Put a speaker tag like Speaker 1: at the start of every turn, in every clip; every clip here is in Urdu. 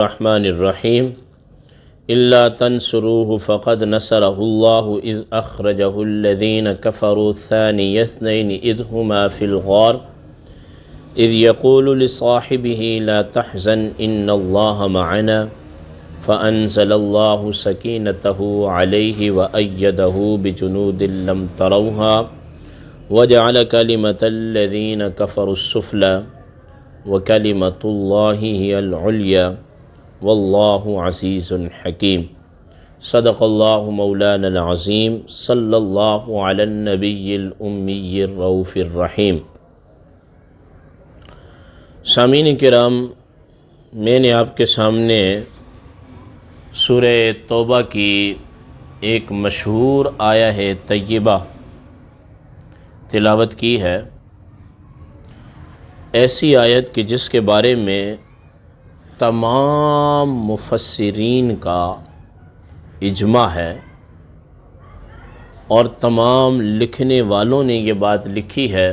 Speaker 1: الرحمن الرحیم الا تنصروه فقد نصره الله اذ اخرجه الذين كفروا ثاني اثنين اذ هما في الغار اذ يقول لصاحبه لا تحزن ان الله معنا فانزل الله سكينته عليه وايده بجنود لم تروها وجعل كلمة الذين كفروا السفلى وكلمة الله هي العليا واللہ عزیز حکیم۔ صدق اللہ مولانا العظیم صلی اللہ علی النبی الامی الرؤوف الرحیم۔ سامعین کرام، میں نے آپ کے سامنے سورہ توبہ کی ایک مشہور آیہ ہے طیبہ تلاوت کی ہے، ایسی آیت کہ جس کے بارے میں تمام مفسرین کا اجماع ہے اور تمام لکھنے والوں نے یہ بات لکھی ہے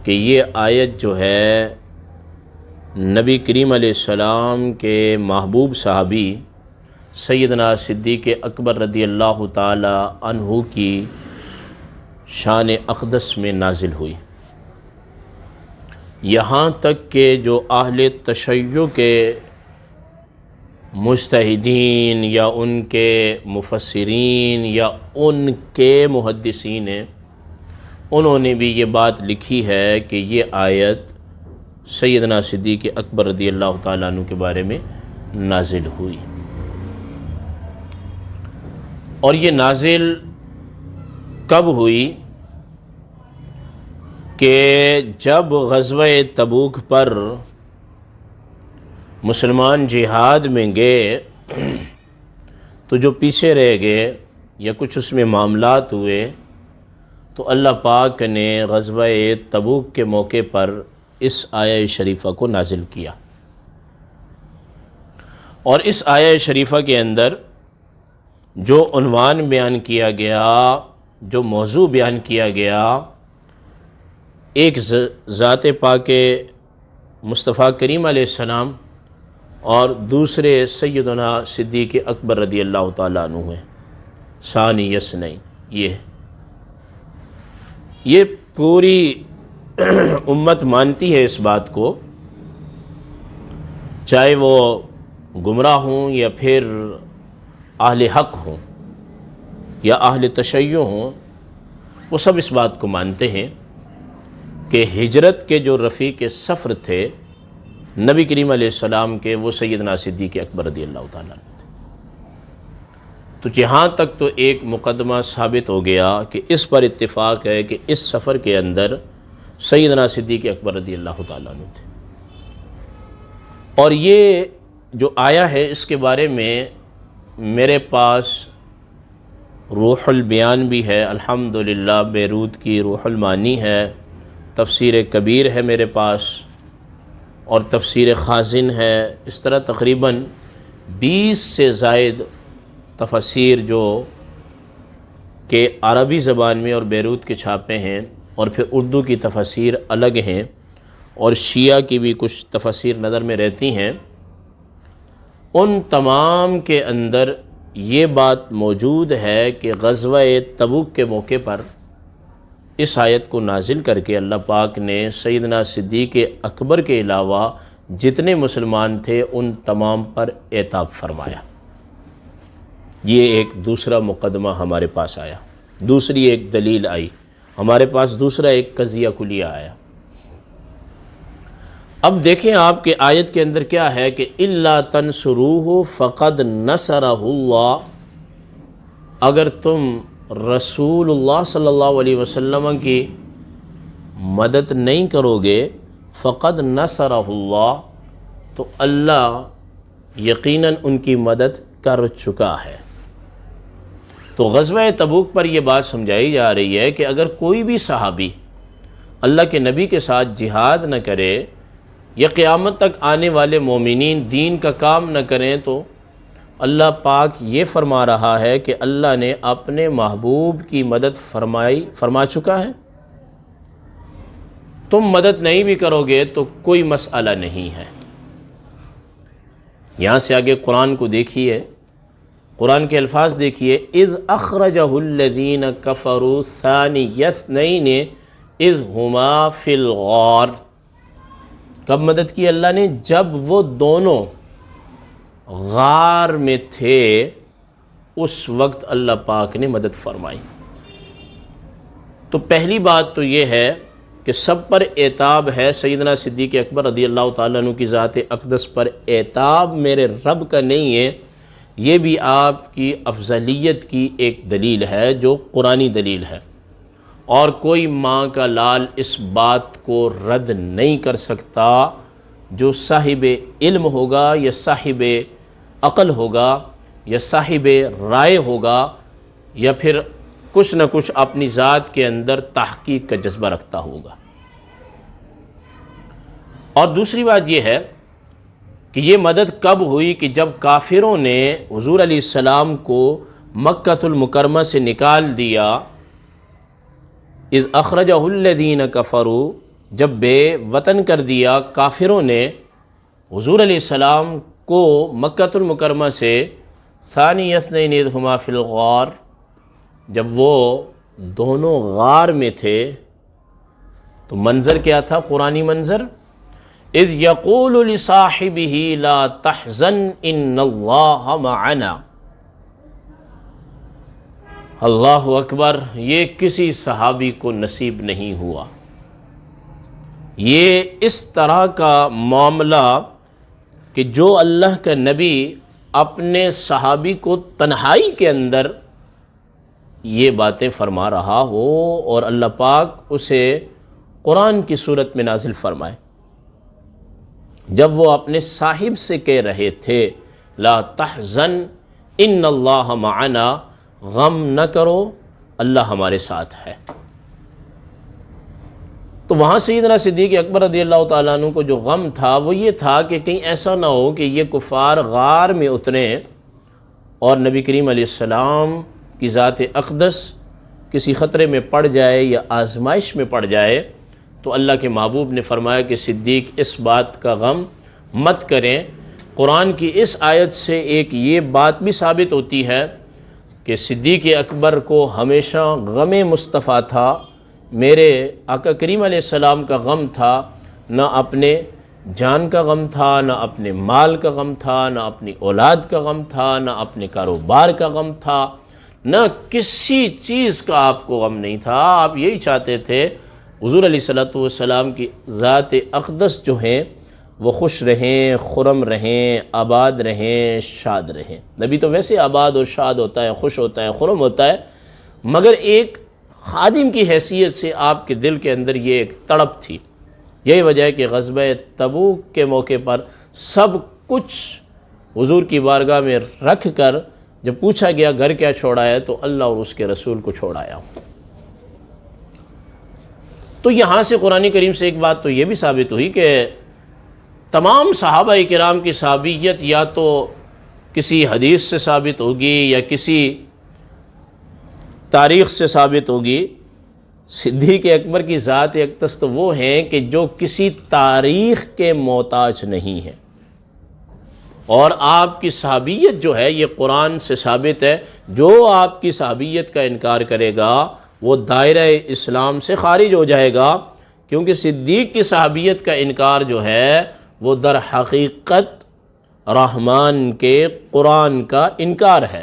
Speaker 1: کہ یہ آیت جو ہے نبی کریم علیہ السلام کے محبوب صحابی سیدنا صدیق اکبر رضی اللہ تعالی عنہ کی شان اقدس میں نازل ہوئی، یہاں تک کہ جو اہل تشیع کے مجتہدین یا ان کے مفسرین یا ان کے محدثین ہیں، انہوں نے بھی یہ بات لکھی ہے کہ یہ آیت سیدنا صدیق اکبر رضی اللہ تعالیٰ عنہ کے بارے میں نازل ہوئی، اور یہ نازل کب ہوئی کہ جب غزوہ تبوک پر مسلمان جہاد میں گئے تو جو پیچھے رہ گئے یا کچھ اس میں معاملات ہوئے تو اللہ پاک نے غزوہ تبوک کے موقع پر اس آیہ شریفہ کو نازل کیا، اور اس آیہ شریفہ کے اندر جو عنوان بیان کیا گیا، جو موضوع بیان کیا گیا، ایک ذات پاک مصطفیٰ کریم علیہ السلام اور دوسرے سیدنا صدیق اکبر رضی اللہ تعالیٰ عنہ ہیں، ثانی اثنین۔ یہ پوری امت مانتی ہے اس بات کو، چاہے وہ گمراہ ہوں یا پھر اہل حق ہوں یا اہل تشیع ہوں، وہ سب اس بات کو مانتے ہیں کہ ہجرت کے جو رفیق سفر تھے نبی کریم علیہ السلام کے، وہ سیدنا صدیق اکبر رضی اللہ تعالیٰ عنہ تھے۔ تو جہاں تک تو ایک مقدمہ ثابت ہو گیا کہ اس پر اتفاق ہے کہ اس سفر کے اندر سیدنا صدیق اکبر رضی اللہ تعالیٰ عنہ تھے، اور یہ جو آیا ہے اس کے بارے میں میرے پاس روح البیان بھی ہے، الحمدللہ بیروت کی روح المعانی ہے، تفسیر کبیر ہے میرے پاس، اور تفسیر خازن ہے، اس طرح تقریباً 20 سے زائد تفسیر جو کہ عربی زبان میں اور بیروت کے چھاپے ہیں، اور پھر اردو کی تفسیر الگ ہیں، اور شیعہ کی بھی کچھ تفسیر نظر میں رہتی ہیں۔ ان تمام کے اندر یہ بات موجود ہے کہ غزوہ تبوک کے موقع پر اس آیت کو نازل کر کے اللہ پاک نے سیدنا صدیق اکبر کے علاوہ جتنے مسلمان تھے ان تمام پر عتاب فرمایا۔ یہ ایک دوسرا مقدمہ ہمارے پاس آیا، دوسری ایک دلیل آئی ہمارے پاس، دوسرا ایک قضیہ کلیہ آیا۔ اب دیکھیں آپ کے آیت کے اندر کیا ہے کہ الا تنصروہ فقد نصرہ اللہ، اگر تم رسول اللہ صلی اللہ علیہ وسلم کی مدد نہیں کرو گے، فقد نصرہ اللہ، تو اللہ یقیناً ان کی مدد کر چکا ہے۔ تو غزوہ تبوک پر یہ بات سمجھائی جا رہی ہے کہ اگر کوئی بھی صحابی اللہ کے نبی کے ساتھ جہاد نہ کرے یا قیامت تک آنے والے مومنین دین کا کام نہ کریں، تو اللہ پاک یہ فرما رہا ہے کہ اللہ نے اپنے محبوب کی مدد فرما چکا ہے، تم مدد نہیں بھی کرو گے تو کوئی مسئلہ نہیں ہے۔ یہاں سے آگے قرآن کو دیکھیے، قرآن کے الفاظ دیکھیے، اذ اخرجہ الذین کفروا ثانی اثنین اذ ہما فی الغار۔ کب مدد کی اللہ نے؟ جب وہ دونوں غار میں تھے، اس وقت اللہ پاک نے مدد فرمائی۔ تو پہلی بات تو یہ ہے کہ سب پر عتاب ہے، سیدنا صدیق اکبر رضی اللہ تعالیٰ عنہ کی ذات اقدس پر عتاب میرے رب کا نہیں ہے، یہ بھی آپ کی افضلیت کی ایک دلیل ہے جو قرآنی دلیل ہے، اور کوئی ماں کا لال اس بات کو رد نہیں کر سکتا۔ جو صاحب علم ہوگا یا صاحب عقل ہوگا یا صاحب رائے ہوگا یا پھر کچھ نہ کچھ اپنی ذات کے اندر تحقیق کا جذبہ رکھتا ہوگا۔ اور دوسری بات یہ ہے کہ یہ مدد کب ہوئی کہ جب کافروں نے حضور علیہ السلام کو مکۃ المکرمہ سے نکال دیا، اذ اخرجہ الذین کفروا، جب بے وطن کر دیا کافروں نے حضور علیہ السلام کو مکۃ المکرمہ سے، ثانی اثنین اذ ہما فی الغار، جب وہ دونوں غار میں تھے، تو منظر کیا تھا؟ قرآنی منظر، اذ یقول لصاحبہ لا تحزن ان اللہ معنا۔ اللہ اکبر، یہ کسی صحابی کو نصیب نہیں ہوا۔ یہ اس طرح کا معاملہ کہ جو اللہ کا نبی اپنے صحابی کو تنہائی کے اندر یہ باتیں فرما رہا ہو اور اللہ پاک اسے قرآن کی صورت میں نازل فرمائے، جب وہ اپنے صاحب سے کہہ رہے تھے لا تحزن ان اللہ معنا، غم نہ کرو اللہ ہمارے ساتھ ہے۔ تو وہاں سیدنا صدیق اکبر رضی اللہ تعالیٰ عنہ کو جو غم تھا وہ یہ تھا کہ کہیں ایسا نہ ہو کہ یہ کفار غار میں اتریں اور نبی کریم علیہ السلام کی ذات اقدس کسی خطرے میں پڑ جائے یا آزمائش میں پڑ جائے۔ تو اللہ کے محبوب نے فرمایا کہ صدیق اس بات کا غم مت کریں۔ قرآن کی اس آیت سے ایک یہ بات بھی ثابت ہوتی ہے کہ صدیق اکبر کو ہمیشہ غم مصطفیٰ تھا، میرے آقا کریم علیہ السلام کا غم تھا، نہ اپنے جان کا غم تھا، نہ اپنے مال کا غم تھا، نہ اپنی اولاد کا غم تھا، نہ اپنے کاروبار کا غم تھا، نہ کسی چیز کا آپ کو غم نہیں تھا۔ آپ یہی چاہتے تھے حضور علیہ السلام کی ذات اقدس جو ہیں وہ خوش رہیں، خرم رہیں، آباد رہیں، شاد رہیں۔ نبی تو ویسے آباد اور شاد ہوتا ہے، خوش ہوتا ہے، خرم ہوتا ہے، مگر ایک خادم کی حیثیت سے آپ کے دل کے اندر یہ ایک تڑپ تھی۔ یہی وجہ ہے کہ غزوہ تبوک کے موقع پر سب کچھ حضور کی بارگاہ میں رکھ کر جب پوچھا گیا گھر کیا چھوڑا ہے، تو اللہ اور اس کے رسول کو چھوڑایا۔ تو یہاں سے قرآن کریم سے ایک بات تو یہ بھی ثابت ہوئی کہ تمام صحابہ کرام کی صحابیت یا تو کسی حدیث سے ثابت ہوگی یا کسی تاریخ سے ثابت ہوگی۔ صدیق اکبر کی ذات اقدس تو وہ ہیں کہ جو کسی تاریخ کے محتاج نہیں ہیں، اور آپ کی صحابیت جو ہے یہ قرآن سے ثابت ہے۔ جو آپ کی صحابیت کا انکار کرے گا وہ دائرہ اسلام سے خارج ہو جائے گا، کیونکہ صدیق کی صحابیت کا انکار جو ہے وہ در حقیقت رحمان کے قرآن کا انکار ہے،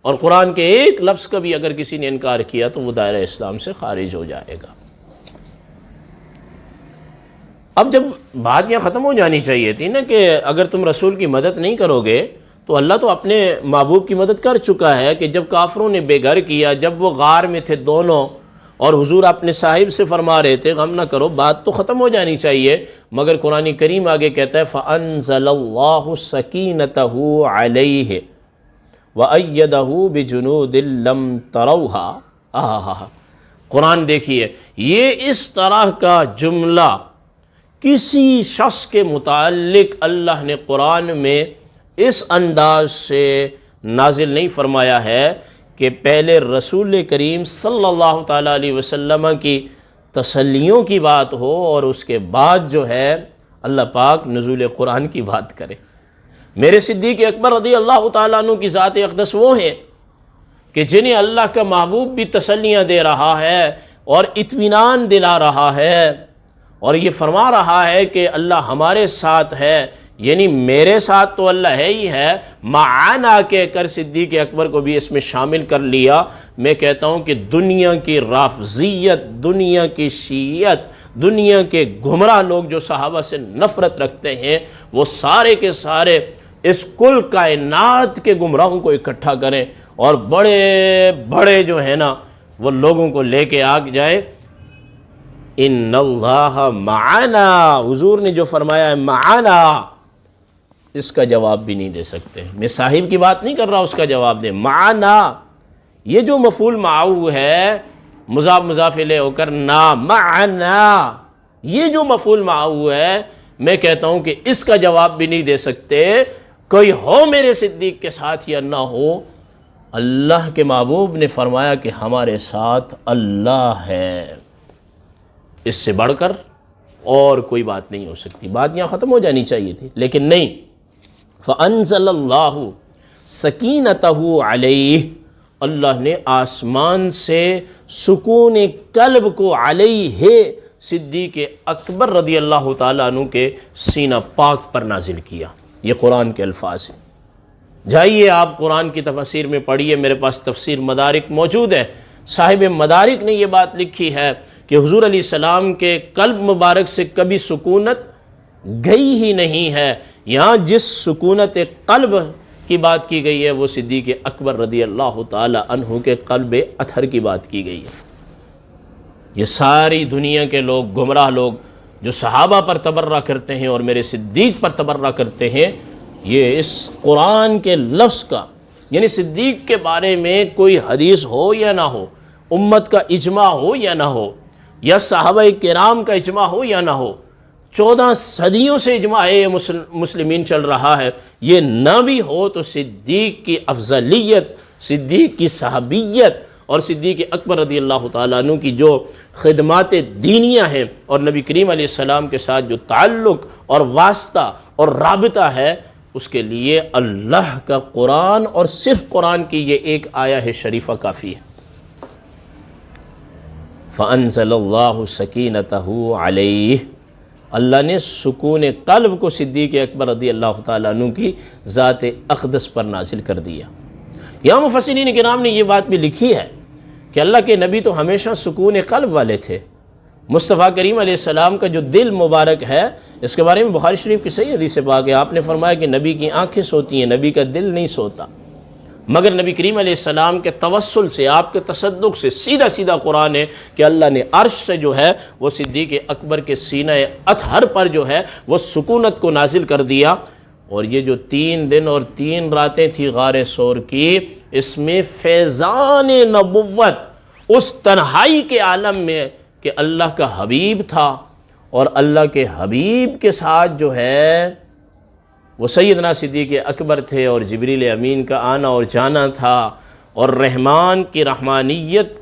Speaker 1: اور قرآن کے ایک لفظ کا بھی اگر کسی نے انکار کیا تو وہ دائرہ اسلام سے خارج ہو جائے گا۔ اب جب بات یہاں ختم ہو جانی چاہیے تھی نا کہ اگر تم رسول کی مدد نہیں کرو گے تو اللہ تو اپنے محبوب کی مدد کر چکا ہے، کہ جب کافروں نے بے گھر کیا، جب وہ غار میں تھے دونوں اور حضور اپنے صاحب سے فرما رہے تھے غم نہ کرو، بات تو ختم ہو جانی چاہیے، مگر قرآن کریم آگے کہتا ہے فَأَنزَلَ اللَّهُ سَكِينَتَهُ عَلَيْهِ وَأَيَّدَهُ بِجُنُودٍ لَّمْ تَرَوْهَا۔ قرآن دیکھیے، یہ اس طرح کا جملہ کسی شخص کے متعلق اللہ نے قرآن میں اس انداز سے نازل نہیں فرمایا ہے کہ پہلے رسول کریم صلی اللہ تعالیٰ علیہ وسلم کی تسلیوں کی بات ہو اور اس کے بعد جو ہے اللہ پاک نزول قرآن کی بات کرے۔ میرے صدیق اکبر رضی اللہ تعالیٰ عنہ کی ذات اقدس وہ ہیں کہ جنہیں اللہ کا محبوب بھی تسلیاں دے رہا ہے اور اطمینان دلا رہا ہے، اور یہ فرما رہا ہے کہ اللہ ہمارے ساتھ ہے، یعنی میرے ساتھ تو اللہ ہے ہی ہے، معانا کہہ کر صدیق اکبر کو بھی اس میں شامل کر لیا۔ میں کہتا ہوں کہ دنیا کی رافضیت، دنیا کی شیعت، دنیا کے گمراہ لوگ جو صحابہ سے نفرت رکھتے ہیں، وہ سارے کے سارے اس کل کائنات کے گمراہوں کو اکٹھا کریں اور بڑے بڑے جو ہے نا وہ لوگوں کو لے کے آ جائے۔ ان اللہ معنا، حضور نے جو فرمایا ہے معنا، اس کا جواب بھی نہیں دے سکتے۔ میں صاحب کی بات نہیں کر رہا، اس کا جواب دیں۔ معنا، یہ جو مفعول معه ہے، مضاف مضاف الیہ ہو کر نا، معنا، یہ جو مفعول معه ہے، میں کہتا ہوں کہ اس کا جواب بھی نہیں دے سکتے۔ کوئی ہو میرے صدیق کے ساتھ یا نہ ہو، اللہ کے محبوب نے فرمایا کہ ہمارے ساتھ اللہ ہے، اس سے بڑھ کر اور کوئی بات نہیں ہو سکتی۔ بات یہاں ختم ہو جانی چاہیے تھی، لیکن نہیں۔ فَأَنزَلَ اللَّهُ سَكِينَتَهُ عَلَيْهِ، اللہ نے آسمان سے سکون قلب کو علیہ، صدیق اکبر رضی اللہ تعالیٰ عنہ کے سینہ پاک پر نازل کیا۔ یہ قرآن کے الفاظ ہیں۔ جائیے آپ قرآن کی تفسیر میں پڑھیے، میرے پاس تفسیر مدارک موجود ہے، صاحب مدارک نے یہ بات لکھی ہے کہ حضور علیہ السلام کے قلب مبارک سے کبھی سکونت گئی ہی نہیں ہے۔ یہاں جس سکونت قلب کی بات کی گئی ہے وہ صدیق اکبر رضی اللہ تعالی عنہ کے قلب اطہر کی بات کی گئی ہے۔ یہ ساری دنیا کے لوگ، گمراہ لوگ جو صحابہ پر تبرہ کرتے ہیں اور میرے صدیق پر تبرہ کرتے ہیں، یہ اس قرآن کے لفظ کا، یعنی صدیق کے بارے میں کوئی حدیث ہو یا نہ ہو، امت کا اجماع ہو یا نہ ہو، یا صحابہ کرام کا اجماع ہو یا نہ ہو، 14 صدیوں سے اجماع مسلمین چل رہا ہے، یہ نہ بھی ہو تو صدیق کی افضلیت، صدیق کی صحابیت اور صدیق اکبر رضی اللہ تعالیٰ عنہ کی جو خدمات دینیہ ہیں اور نبی کریم علیہ السلام کے ساتھ جو تعلق اور واسطہ اور رابطہ ہے، اس کے لیے اللہ کا قرآن اور صرف قرآن کی یہ ایک آیہ شریفہ کافی ہے۔ فَأَنزَلَ اللَّهُ سَكِينَتَهُ عَلَيْهِ، اللہ نے سکون قلب کو صدیق اکبر رضی اللہ تعالیٰ عنہ کی ذات اقدس پر نازل کر دیا۔ یہاں مفسرین کرام نے یہ بات بھی لکھی ہے کہ اللہ کے نبی تو ہمیشہ سکون قلب والے تھے۔ مصطفیٰ کریم علیہ السلام کا جو دل مبارک ہے، اس کے بارے میں بخاری شریف کی صحیح حدیث پاک ہے، آپ نے فرمایا کہ نبی کی آنکھیں سوتی ہیں، نبی کا دل نہیں سوتا، مگر نبی کریم علیہ السلام کے توسل سے، آپ کے تصدق سے سیدھا سیدھا قرآن ہے کہ اللہ نے عرش سے جو ہے وہ صدیق اکبر کے سینہ اطہر پر جو ہے وہ سکونت کو نازل کر دیا۔ اور یہ جو 3 دن اور 3 راتیں تھی غار ثور کی، اس میں فیضان نبوت، اس تنہائی کے عالم میں کہ اللہ کا حبیب تھا اور اللہ کے حبیب کے ساتھ جو ہے وہ سیدنا صدیق اکبر تھے، اور جبریل امین کا آنا اور جانا تھا، اور رحمان کی رحمانیت،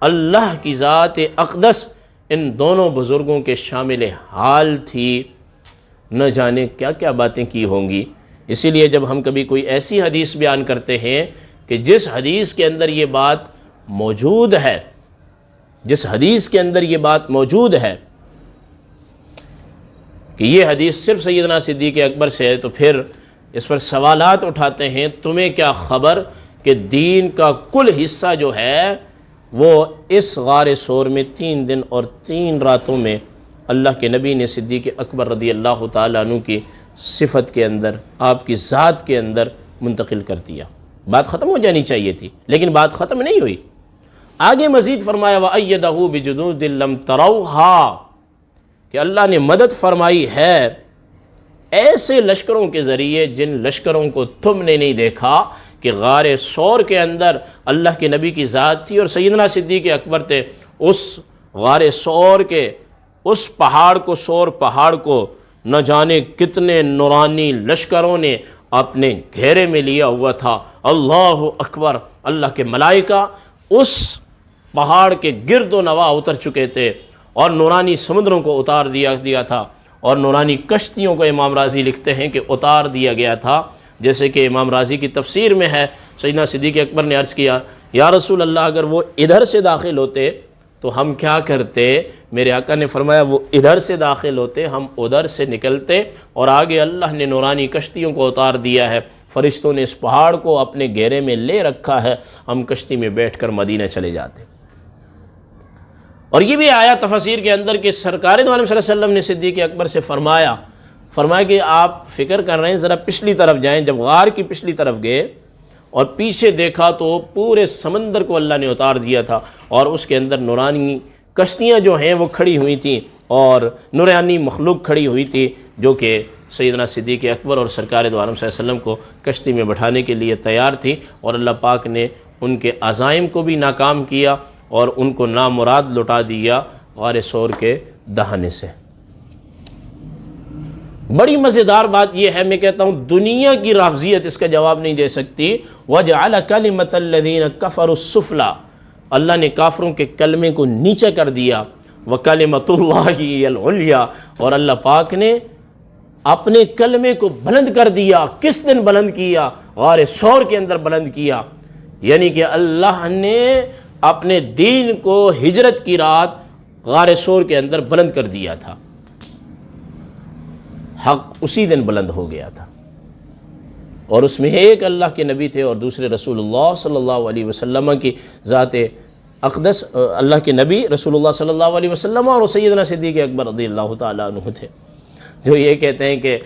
Speaker 1: اللہ کی ذات اقدس ان دونوں بزرگوں کے شامل حال تھی۔ نہ جانے کیا کیا باتیں کی ہوں گی۔ اسی لیے جب ہم کبھی کوئی ایسی حدیث بیان کرتے ہیں کہ جس حدیث کے اندر یہ بات موجود ہے، جس حدیث کے اندر یہ بات موجود ہے کہ یہ حدیث صرف سیدنا صدیق اکبر سے ہے، تو پھر اس پر سوالات اٹھاتے ہیں، تمہیں کیا خبر کہ دین کا کل حصہ جو ہے وہ اس غار ثور میں 3 دن اور 3 راتوں میں اللہ کے نبی نے صدیق اکبر رضی اللہ تعالیٰ عنہ کی صفت کے اندر، آپ کی ذات کے اندر منتقل کر دیا۔ بات ختم ہو جانی چاہیے تھی، لیکن بات ختم نہیں ہوئی۔ آگے مزید فرمایا وَأَيَّدَهُ بِجُنُودٍ لَمْ تَرَوْهَا، کہ اللہ نے مدد فرمائی ہے ایسے لشکروں کے ذریعے جن لشکروں کو تم نے نہیں دیکھا، کہ غار ثور کے اندر اللہ کے نبی کی ذات تھی اور سیدنا صدیق اکبر تھے۔ اس غار ثور کے اس پہاڑ کو، ثور پہاڑ کو نہ جانے کتنے نورانی لشکروں نے اپنے گھیرے میں لیا ہوا تھا۔ اللہ اکبر، اللہ کے ملائکہ اس پہاڑ کے گرد و نواح اتر چکے تھے اور نورانی سمندروں کو اتار دیا تھا، اور نورانی کشتیوں کو امام راضی لکھتے ہیں کہ اتار دیا گیا تھا۔ جیسے کہ امام رازی کی تفسیر میں ہے، سیدنا صدیق اکبر نے عرض کیا یا رسول اللہ اگر وہ ادھر سے داخل ہوتے تو ہم کیا کرتے؟ میرے آقا نے فرمایا وہ ادھر سے داخل ہوتے، ہم ادھر سے نکلتے، اور آگے اللہ نے نورانی کشتیوں کو اتار دیا ہے، فرشتوں نے اس پہاڑ کو اپنے گھیرے میں لے رکھا ہے، ہم کشتی میں بیٹھ کر مدینہ چلے جاتے۔ اور یہ بھی آیا تفسیر کے اندر کہ سرکار دو عالم صلی اللہ علیہ وسلم نے صدیق اکبر سے فرمایا کہ آپ فکر کر رہے ہیں، ذرا پچھلی طرف جائیں۔ جب غار کی پچھلی طرف گئے اور پیچھے دیکھا تو پورے سمندر کو اللہ نے اتار دیا تھا، اور اس کے اندر نورانی کشتیاں جو ہیں وہ کھڑی ہوئی تھیں، اور نورانی مخلوق کھڑی ہوئی تھی جو کہ سیدنا صدیق اکبر اور سرکار دو عالم صلی اللہ علیہ وسلم کو کشتی میں بٹھانے کے لیے تیار تھی، اور اللہ پاک نے ان کے عزائم کو بھی ناکام کیا اور ان کو نامراد لٹا دیا غار ثور کے دہانے سے۔ بڑی مزیدار بات یہ ہے، میں کہتا ہوں دنیا کی رافضیت اس کا جواب نہیں دے سکتی۔ وَجَعَلَ كَلِمَةَ الَّذِينَ كَفَرُوا السُّفْلَىٰ، اللہ نے کافروں کے کلمے کو نیچے کر دیا۔ وَكَلِمَةُ اللَّهِ هِيَ الْعُلْيَا، اور اللہ پاک نے اپنے کلمے کو بلند کر دیا۔ کس دن بلند کیا؟ غار ثور کے اندر بلند کیا، یعنی کہ اللہ نے اپنے دین کو ہجرت کی رات غار ثور کے اندر بلند کر دیا تھا، حق اسی دن بلند ہو گیا تھا، اور اس میں ایک اللہ کے نبی تھے اور دوسرے رسول اللہ صلی اللہ علیہ وسلم کی ذات اقدس، اللہ کے نبی رسول اللہ صلی اللہ علیہ وسلم اور سیدنا صدیق اکبر رضی اللہ تعالیٰ عنہ تھے، جو یہ کہتے ہیں کہ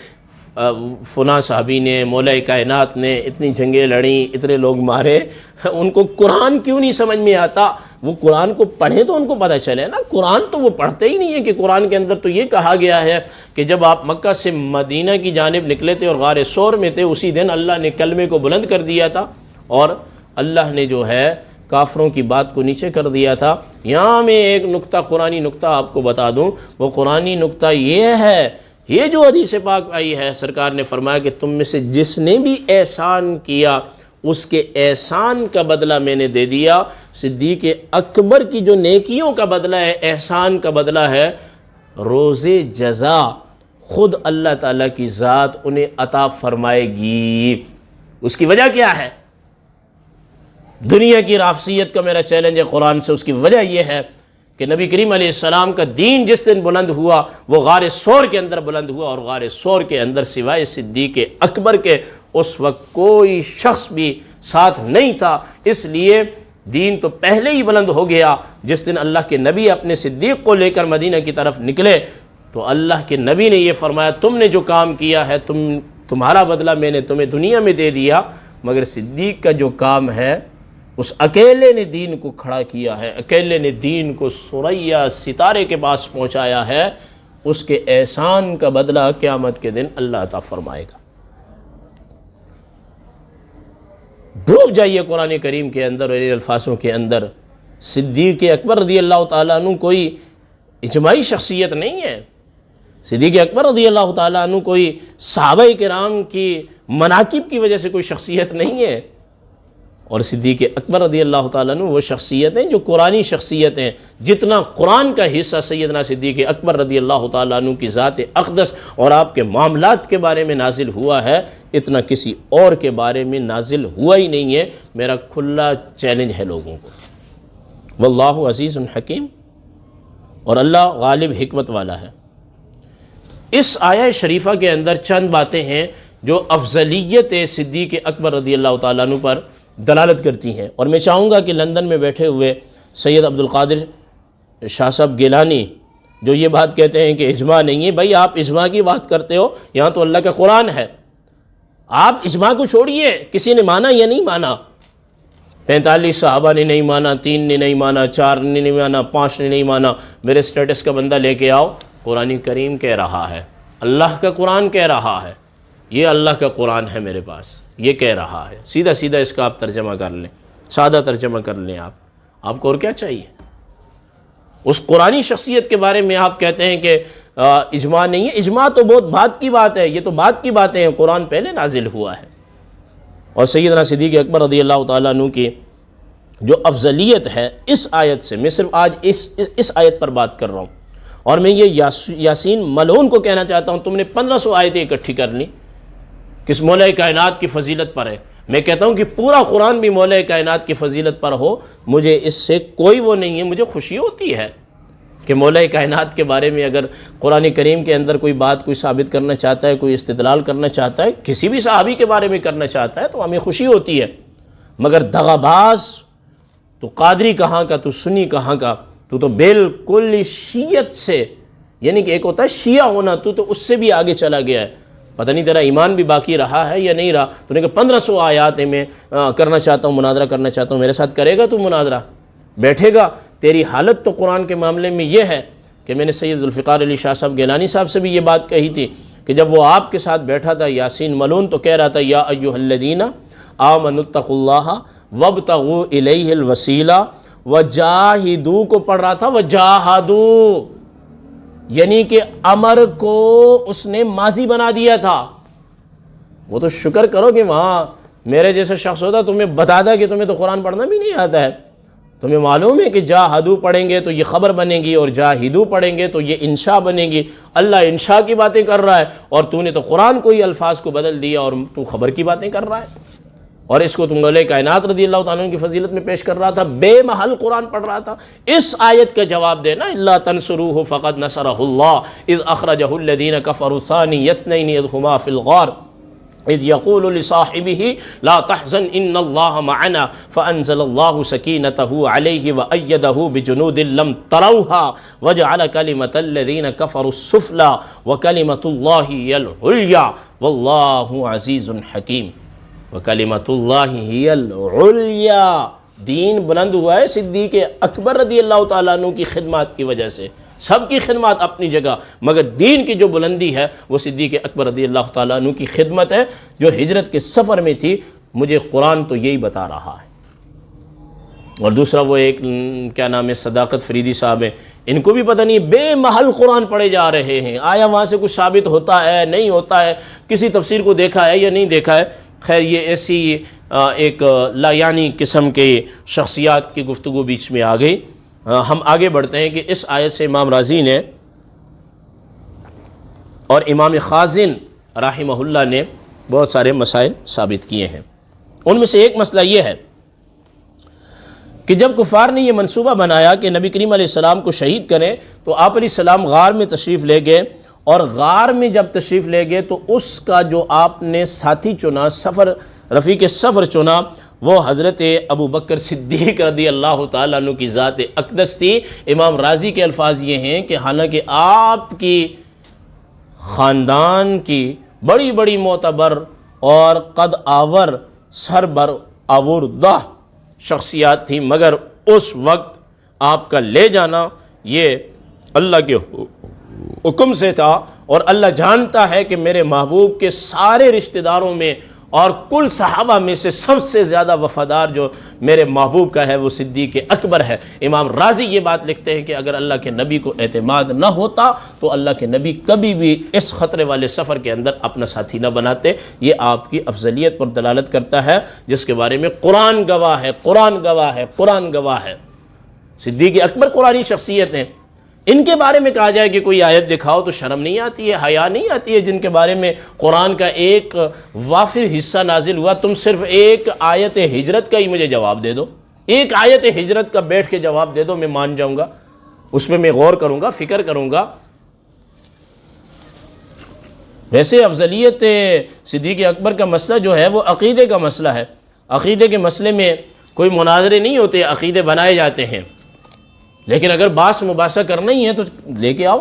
Speaker 1: فلاں صحابی نے، مولا کائنات نے اتنی جنگیں لڑیں، اتنے لوگ مارے، ان کو قرآن کیوں نہیں سمجھ میں آتا؟ وہ قرآن کو پڑھیں تو ان کو پتہ چلے نا، قرآن تو وہ پڑھتے ہی نہیں ہیں کہ قرآن کے اندر تو یہ کہا گیا ہے کہ جب آپ مکہ سے مدینہ کی جانب نکلے تھے اور غار ثور میں تھے، اسی دن اللہ نے کلمے کو بلند کر دیا تھا، اور اللہ نے جو ہے کافروں کی بات کو نیچے کر دیا تھا۔ یہاں میں ایک نقطہ، قرآنی نقطہ آپ کو بتا دوں، وہ قرآنی نقطہ یہ ہے، یہ جو حدیث پاک آئی ہے، سرکار نے فرمایا کہ تم میں سے جس نے بھی احسان کیا اس کے احسان کا بدلہ میں نے دے دیا۔ صدیق اکبر کی جو نیکیوں کا بدلہ ہے، احسان کا بدلہ ہے، روز جزا خود اللہ تعالیٰ کی ذات انہیں عطا فرمائے گی۔ اس کی وجہ کیا ہے؟ دنیا کی رافضیت کا میرا چیلنج ہے قرآن سے، اس کی وجہ یہ ہے کہ نبی کریم علیہ السلام کا دین جس دن بلند ہوا وہ غار ثور کے اندر بلند ہوا، اور غار ثور کے اندر سوائے صدیق اکبر کے اس وقت کوئی شخص بھی ساتھ نہیں تھا، اس لیے دین تو پہلے ہی بلند ہو گیا۔ جس دن اللہ کے نبی اپنے صدیق کو لے کر مدینہ کی طرف نکلے تو اللہ کے نبی نے یہ فرمایا تم نے جو کام کیا ہے تمہارا بدلہ میں نے تمہیں دنیا میں دے دیا، مگر صدیق کا جو کام ہے اس اکیلے نے دین کو کھڑا کیا ہے، اکیلے نے دین کو ثریا ستارے کے پاس پہنچایا ہے، اس کے احسان کا بدلہ قیامت کے دن اللہ عطا فرمائے گا۔ ڈوب جائیے قرآن کریم کے اندر اور الفاظوں کے اندر۔ صدیق اکبر رضی اللہ تعالیٰ عنہ کوئی اجماعی شخصیت نہیں ہے، صدیق اکبر رضی اللہ تعالیٰ عنہ کوئی صحابہ کرام کی مناقب کی وجہ سے کوئی شخصیت نہیں ہے، اور صدیق اکبر رضی اللہ تعالیٰ عنہ وہ شخصیتیں جو قرآنی شخصیتیں، جتنا قرآن کا حصہ سیدنا صدیق اکبر رضی اللہ تعالیٰ عنہ کی ذات اقدس اور آپ کے معاملات کے بارے میں نازل ہوا ہے، اتنا کسی اور کے بارے میں نازل ہوا ہی نہیں ہے۔ میرا کھلا چیلنج ہے لوگوں کو۔ واللہ عزیز حکیم، اور اللہ غالب حکمت والا ہے۔ اس آیہ شریفہ کے اندر چند باتیں ہیں جو افضلیت صدیق اکبر رضی اللہ تعالیٰ عنہ پر دلالت کرتی ہیں، اور میں چاہوں گا کہ لندن میں بیٹھے ہوئے سید عبد القادر شاہ صاحب گیلانی جو یہ بات کہتے ہیں کہ اجماع نہیں ہے، بھائی آپ اجماع کی بات کرتے ہو، یہاں تو اللہ کا قرآن ہے، آپ اجماع کو چھوڑیے، کسی نے مانا یا نہیں مانا؟ 45 صحابہ نے نہیں مانا، 3 نے نہیں مانا، 4 نے نہیں مانا، 5 نے نہیں مانا، میرے سٹیٹس کا بندہ لے کے آؤ، قرآن کریم کہہ رہا ہے، اللہ کا قرآن کہہ رہا ہے، یہ اللہ کا قرآن ہے میرے پاس، یہ کہہ رہا ہے، سیدھا سیدھا اس کا آپ ترجمہ کر لیں، سادہ ترجمہ کر لیں، آپ کو اور کیا چاہیے؟ اس قرآنی شخصیت کے بارے میں آپ کہتے ہیں کہ اجماع نہیں ہے، اجماع تو بہت بعد کی بات ہے، یہ تو بعد کی باتیں ہیں، قرآن پہلے نازل ہوا ہے۔ اور سیدنا صدیق اکبر رضی اللہ تعالیٰ عنہ کی جو افضلیت ہے اس آیت سے، میں صرف آج اس آیت پر بات کر رہا ہوں، اور میں یہ یاسین ملعون کو کہنا چاہتا ہوں، تم نے 1500 آیتیں اکٹھی کر لی، کس مولا کائنات کی فضیلت پر ہے؟ میں کہتا ہوں کہ پورا قرآن بھی مولا کائنات کی فضیلت پر ہو، مجھے اس سے کوئی وہ نہیں ہے، مجھے خوشی ہوتی ہے کہ مولا کائنات کے بارے میں اگر قرآن کریم کے اندر کوئی بات کوئی ثابت کرنا چاہتا ہے، کوئی استدلال کرنا چاہتا ہے، کسی بھی صحابی کے بارے میں کرنا چاہتا ہے تو ہمیں خوشی ہوتی ہے۔ مگر دغا باز، تو قادری کہاں کا، تو سنی کہاں کا، تو بالکل شیعت سے، یعنی کہ ایک ہوتا ہے شیعہ ہونا، تو اس سے بھی آگے چلا گیا ہے۔ پتہ نہیں تیرا ایمان بھی باقی رہا ہے یا نہیں رہا۔ تو نے کہا 1500 آیات میں کرنا چاہتا ہوں، مناظرہ کرنا چاہتا ہوں، میرے ساتھ کرے گا تو مناظرہ؟ بیٹھے گا؟ تیری حالت تو قرآن کے معاملے میں یہ ہے کہ میں نے سید ذوالفقار علی شاہ صاحب گیلانی صاحب سے بھی یہ بات کہی تھی کہ جب وہ آپ کے ساتھ بیٹھا تھا یاسین ملون تو کہہ رہا تھا یا ایھا الذین آمنوا اتقوا اللہ وابتغوا الیہ الوسیلہ وجاہدوا کو پڑھ رہا تھا وجاہدوا، یعنی کہ امر کو اس نے ماضی بنا دیا تھا۔ وہ تو شکر کرو کہ وہاں میرے جیسا شخص ہوتا تمہیں بتاتا کہ تمہیں تو قرآن پڑھنا بھی نہیں آتا ہے۔ تمہیں معلوم ہے کہ جاہدو پڑھیں گے تو یہ خبر بنے گی، اور جاہدو پڑھیں گے تو یہ انشاء بنے گی۔ اللہ انشاء کی باتیں کر رہا ہے اور تو نے تو قرآن کو ہی الفاظ کو بدل دیا اور تو خبر کی باتیں کر رہا ہے، اور اس کو تم مولا کائنات رضی اللہ تعالیٰ عنہ کی فضیلت میں پیش کر رہا تھا، بے محل قرآن پڑھ رہا تھا۔ اس آیت کا جواب دینا الا تنصروہ فقد نصرہ اللہ اذ اخرجہ الذین کفروا ثانی اثنین اذ ہما فی الغار اذ یقول لصاحبہ لا تحزن ان اللہ معنا فانزل اللہ سکینتہ علیہ وأیدہ بجنود لم تروها وجعل کلمۃ الذین کفروا السفلی وکلمۃ اللہ ہی العلیٰ واللہ عزیز حکیم۔ وَكَلِمَةُ اللَّهِ هِيَ الْعُلْيَا، دین بلند ہوا ہے صدیق اکبر رضی اللہ تعالیٰ عنہ کی خدمات کی وجہ سے۔ سب کی خدمات اپنی جگہ، مگر دین کی جو بلندی ہے وہ صدیق اکبر رضی اللہ تعالیٰ عنہ کی خدمت ہے جو ہجرت کے سفر میں تھی۔ مجھے قرآن تو یہی بتا رہا ہے۔ اور دوسرا وہ ایک کیا نام ہے صداقت فریدی صاحب ہیں، ان کو بھی پتہ نہیں، بے محل قرآن پڑھے جا رہے ہیں۔ آیا وہاں سے کچھ ثابت ہوتا ہے نہیں ہوتا ہے، کسی تفسیر کو دیکھا ہے یا نہیں دیکھا ہے۔ خیر یہ ایسی ایک لا یعنی قسم کے شخصیات کی گفتگو بیچ میں آ گئی۔ ہم آگے بڑھتے ہیں کہ اس آیت سے امام رازی نے اور امام خازن رحمہ اللہ نے بہت سارے مسائل ثابت کیے ہیں۔ ان میں سے ایک مسئلہ یہ ہے کہ جب کفار نے یہ منصوبہ بنایا کہ نبی کریم علیہ السلام کو شہید کریں تو آپ علیہ السلام غار میں تشریف لے گئے، اور غار میں جب تشریف لے گئے تو اس کا جو آپ نے ساتھی چنا، رفیق سفر چنا، وہ حضرت ابو بکر صدیق رضی اللہ تعالیٰ عنہ کی ذات اقدس تھی۔ امام رازی کے الفاظ یہ ہیں کہ حالانکہ آپ کی خاندان کی بڑی بڑی معتبر اور قد آور سربر آوردہ شخصیات تھیں، مگر اس وقت آپ کا لے جانا یہ اللہ کے حکم سے تھا، اور اللہ جانتا ہے کہ میرے محبوب کے سارے رشتہ داروں میں اور کل صحابہ میں سے سب سے زیادہ وفادار جو میرے محبوب کا ہے وہ صدیق اکبر ہے۔ امام رازی یہ بات لکھتے ہیں کہ اگر اللہ کے نبی کو اعتماد نہ ہوتا تو اللہ کے نبی کبھی بھی اس خطرے والے سفر کے اندر اپنا ساتھی نہ بناتے۔ یہ آپ کی افضلیت پر دلالت کرتا ہے جس کے بارے میں قرآن گواہ ہے، قرآن گواہ ہے، قرآن گواہ ہے۔ صدیق اکبر قرآنی شخصیت ہیں، ان کے بارے میں کہا جائے کہ کوئی آیت دکھاؤ تو شرم نہیں آتی ہے، حیا نہیں آتی ہے، جن کے بارے میں قرآن کا ایک وافر حصہ نازل ہوا۔ تم صرف ایک آیت ہجرت کا ہی مجھے جواب دے دو، ایک آیت ہجرت کا بیٹھ کے جواب دے دو، میں مان جاؤں گا، اس پہ میں غور کروں گا، فکر کروں گا۔ ویسے افضلیت صدیق اکبر کا مسئلہ جو ہے وہ عقیدے کا مسئلہ ہے۔ عقیدے کے مسئلے میں کوئی مناظرے نہیں ہوتے، عقیدے بنائے جاتے ہیں، لیکن اگر باس مباحثہ کرنا ہی ہے تو لے کے آؤ۔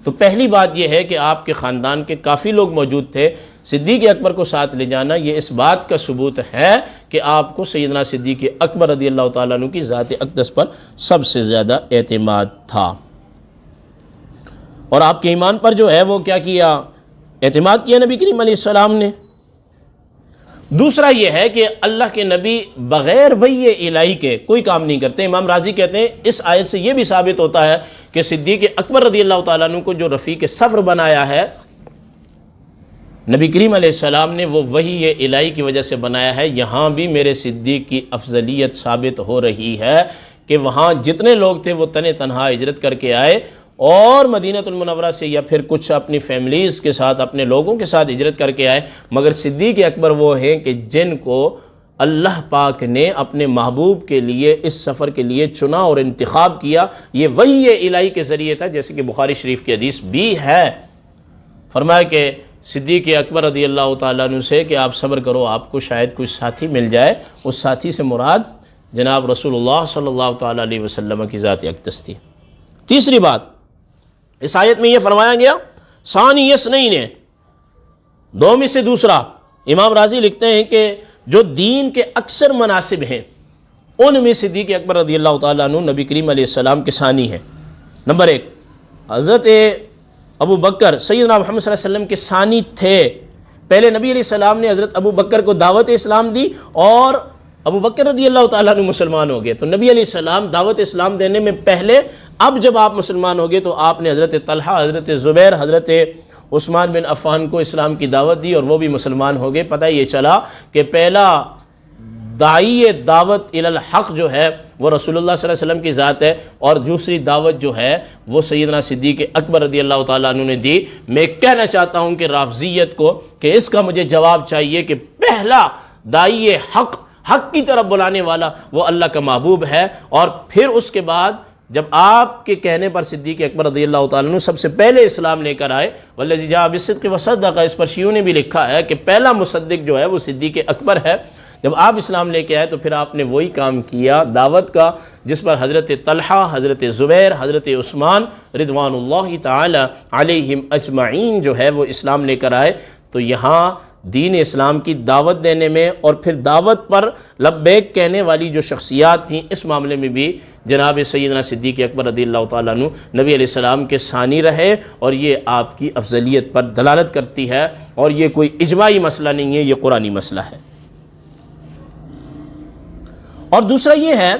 Speaker 1: تو پہلی بات یہ ہے کہ آپ کے خاندان کے کافی لوگ موجود تھے، صدیق اکبر کو ساتھ لے جانا یہ اس بات کا ثبوت ہے کہ آپ کو سیدنا صدیق اکبر رضی اللہ تعالیٰ عنہ کی ذات اقدس پر سب سے زیادہ اعتماد تھا، اور آپ کے ایمان پر جو ہے وہ کیا کیا، اعتماد کیا نبی کریم علیہ السلام نے۔ دوسرا یہ ہے کہ اللہ کے نبی بغیر وحی الہی کے کوئی کام نہیں کرتے۔ امام رازی کہتے ہیں اس آیت سے یہ بھی ثابت ہوتا ہے کہ صدیق اکبر رضی اللہ تعالیٰ عنہ کو جو رفیق سفر بنایا ہے نبی کریم علیہ السلام نے، وہ وحی الہی کی وجہ سے بنایا ہے۔ یہاں بھی میرے صدیق کی افضلیت ثابت ہو رہی ہے کہ وہاں جتنے لوگ تھے وہ تنہا ہجرت کر کے آئے، اور مدینہ المنورہ سے یا پھر کچھ اپنی فیملیز کے ساتھ اپنے لوگوں کے ساتھ ہجرت کر کے آئے، مگر صدیق اکبر وہ ہیں کہ جن کو اللہ پاک نے اپنے محبوب کے لیے اس سفر کے لیے چنا اور انتخاب کیا۔ یہ وحی الہی کے ذریعے تھا، جیسے کہ بخاری شریف کی حدیث بھی ہے۔ فرمایا کہ صدیق اکبر رضی اللہ تعالیٰ عنہ سے کہ آپ صبر کرو، آپ کو شاید کوئی ساتھی مل جائے۔ اس ساتھی سے مراد جناب رسول اللہ صلی اللہ تعالیٰ علیہ وسلم کی ذات اقدس تھی۔ تیسری بات، اس آیت میں یہ فرمایا گیا ثانی اثنین ہے، دو میں سے دوسرا۔ امام رازی لکھتے ہیں کہ جو دین کے اکثر مناسب ہیں ان میں صدیق اکبر رضی اللہ تعالیٰ عنہ نبی کریم علیہ السلام کے ثانی ہیں۔ نمبر ایک، حضرت ابو بکر سیدنا محمد صلی اللہ علیہ وسلم کے ثانی تھے۔ پہلے نبی علیہ السلام نے حضرت ابو بکر کو دعوت اسلام دی اور ابو بکر رضی اللہ تعالیٰ عنہ مسلمان ہو گئے، تو نبی علیہ السلام دعوت اسلام دینے میں پہلے، اب جب آپ مسلمان ہو گئے تو آپ نے حضرت طلحہ، حضرت زبیر، حضرت عثمان بن عفان کو اسلام کی دعوت دی اور وہ بھی مسلمان ہو گئے۔ پتہ یہ چلا کہ پہلا داعی دعوت الی الحق جو ہے وہ رسول اللہ صلی اللہ علیہ وسلم کی ذات ہے، اور دوسری دعوت جو ہے وہ سیدنا صدیق اکبر رضی اللہ تعالیٰ عنہ نے دی۔ میں کہنا چاہتا ہوں کہ رافضیت کو کہ اس کا مجھے جواب چاہیے کہ پہلا داعی حق کی طرف بلانے والا وہ اللہ کا محبوب ہے، اور پھر اس کے بعد جب آپ کے کہنے پر صدیق اکبر رضی اللہ تعالیٰ عنہ سب سے پہلے اسلام لے کر آئے، والذی جاء بالصدق وصدق، اس پر شیعوں نے بھی لکھا ہے کہ پہلا مصدق جو ہے وہ صدیق اکبر ہے۔ جب آپ اسلام لے کے آئے تو پھر آپ نے وہی کام کیا دعوت کا جس پر حضرت طلحہ، حضرت زبیر، حضرت عثمان رضوان اللہ تعالی علیہم اجمعین جو ہے وہ اسلام لے کر آئے۔ تو یہاں دین اسلام کی دعوت دینے میں اور پھر دعوت پر لبیک کہنے والی جو شخصیات تھیں، اس معاملے میں بھی جناب سیدنا صدیق اکبر رضی اللہ تعالیٰ عنہ نبی علیہ السلام کے ثانی رہے، اور یہ آپ کی افضلیت پر دلالت کرتی ہے، اور یہ کوئی اجماعی مسئلہ نہیں ہے، یہ قرآنی مسئلہ ہے۔ اور دوسرا یہ ہے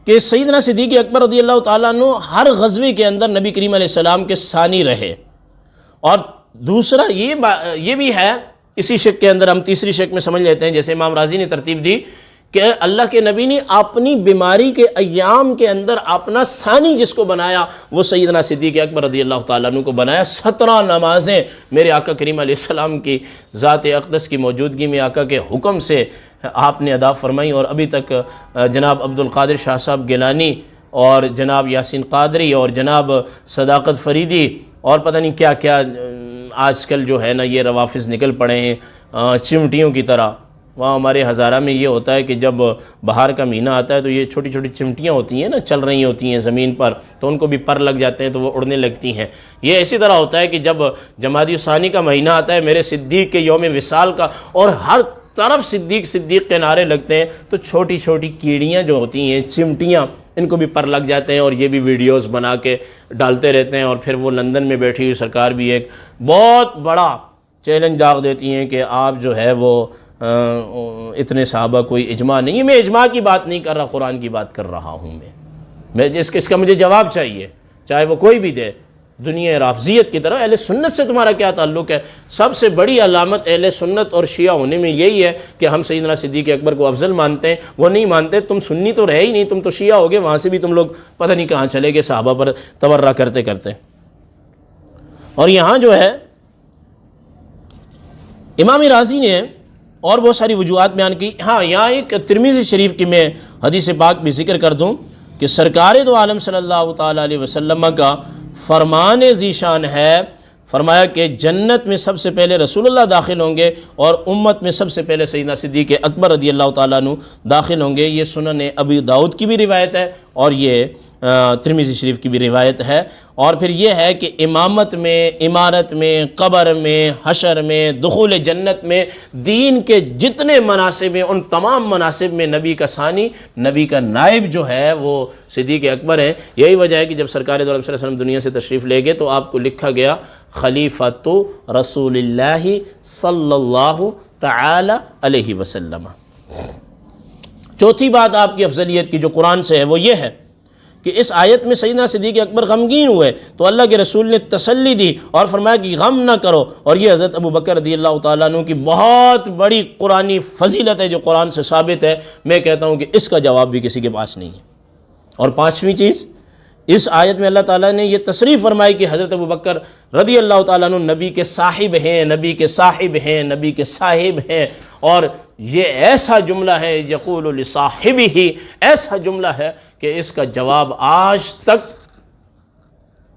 Speaker 1: کہ سیدنا صدیق اکبر رضی اللہ تعالیٰ عنہ ہر غزوے کے اندر نبی کریم علیہ السلام کے ثانی رہے۔ اور دوسرا یہ بھی ہے، اسی شک کے اندر ہم تیسری شک میں سمجھ لیتے ہیں، جیسے امام رازی نے ترتیب دی کہ اللہ کے نبی نے اپنی بیماری کے ایام کے اندر اپنا ثانی جس کو بنایا وہ سیدنا صدیق اکبر رضی اللہ تعالیٰ عنہ کو بنایا۔ 17 نمازیں میرے آقا کریم علیہ السلام کی ذات اقدس کی موجودگی میں آقا کے حکم سے آپ نے ادا فرمائی، اور ابھی تک جناب عبد القادر شاہ صاحب گیلانی اور جناب یاسین قادری اور جناب صداقت فریدی اور پتہ نہیں کیا کیا آج کل جو ہے نا یہ روافظ نکل پڑے ہیں چمٹیوں کی طرح۔ وہاں ہمارے ہزارہ میں یہ ہوتا ہے کہ جب بہار کا مہینہ آتا ہے تو یہ چھوٹی چھوٹی چمٹیاں ہوتی ہیں نا، چل رہی ہوتی ہیں زمین پر، تو ان کو بھی پر لگ جاتے ہیں تو وہ اڑنے لگتی ہیں۔ یہ اسی طرح ہوتا ہے کہ جب جمادی ثانی کا مہینہ آتا ہے میرے صدیق کے یوم وصال کا، اور ہر طرف صدیق صدیق کے نعرے لگتے ہیں، تو چھوٹی چھوٹی کیڑیاں جو ہوتی ہیں، چمٹیاں، ان کو بھی پر لگ جاتے ہیں، اور یہ بھی ویڈیوز بنا کے ڈالتے رہتے ہیں۔ اور پھر وہ لندن میں بیٹھی ہوئی سرکار بھی ایک بہت بڑا چیلنج داغ دیتی ہیں کہ آپ جو ہے وہ اتنے صحابہ کوئی اجماع نہیں ہے۔ میں اجماع کی بات نہیں کر رہا، قرآن کی بات کر رہا ہوں۔ میں اس کا مجھے جواب چاہیے، چاہے وہ کوئی بھی دے۔ دنیا رافضیت کی طرف اہل سنت سے تمہارا کیا تعلق ہے؟ سب سے بڑی علامت اہل سنت اور شیعہ ہونے میں یہی ہے کہ ہم سیدنا صدیق اکبر کو افضل مانتے ہیں۔ وہ نہیں مانتے، تم سنی تو رہے ہی نہیں، تم تو شیعہ ہوگے، وہاں سے بھی تم لوگ پتہ نہیں کہاں چلے گئے صحابہ پر تبرہ کرتے کرتے۔ اور یہاں جو ہے امام رازی نے اور بہت ساری وجوہات بیان کی۔ ہاں، یہاں ایک ترمذی شریف کی میں حدیث پاک بھی ذکر کر دوں کہ سرکار دو عالم صلی اللہ تعالیٰ علیہ وسلم کا فرمان ذیشان ہے، فرمایا کہ جنت میں سب سے پہلے رسول اللہ داخل ہوں گے اور امت میں سب سے پہلے سیدنا صدیق اکبر رضی اللہ تعالیٰ عنہ داخل ہوں گے۔ یہ سنن ابی داؤد کی بھی روایت ہے اور یہ ترمذی شریف کی بھی روایت ہے۔ اور پھر یہ ہے کہ امامت میں، امارت میں، قبر میں، حشر میں، دخول جنت میں، دین کے جتنے مناصب ہیں ان تمام مناصب میں نبی کا ثانی، نبی کا نائب جو ہے وہ صدیق اکبر ہے۔ یہی وجہ ہے کہ جب سرکار دو عالم صلی اللہ علیہ وسلم دنیا سے تشریف لے گئے تو آپ کو لکھا گیا خلیفۃ رسول اللہ صلی اللہ تعالی علیہ وسلم۔ چوتھی بات آپ کی افضلیت کی جو قرآن سے ہے وہ یہ ہے کہ اس آیت میں سیدنا صدیق اکبر غمگین ہوئے تو اللہ کے رسول نے تسلی دی اور فرمایا کہ غم نہ کرو، اور یہ حضرت ابو بکر رضی اللہ تعالیٰ عنہ کی بہت بڑی قرآنی فضیلت ہے جو قرآن سے ثابت ہے۔ میں کہتا ہوں کہ اس کا جواب بھی کسی کے پاس نہیں ہے۔ اور پانچویں چیز اس آیت میں اللہ تعالیٰ نے یہ تصریح فرمائی کہ حضرت ابوبکر رضی اللہ تعالیٰ عنہ نبی کے صاحب ہیں، نبی کے صاحب ہیں، نبی کے صاحب ہیں، اور یہ ایسا جملہ ہے یقول لصاحبہ، ایسا جملہ ہے کہ اس کا جواب آج تک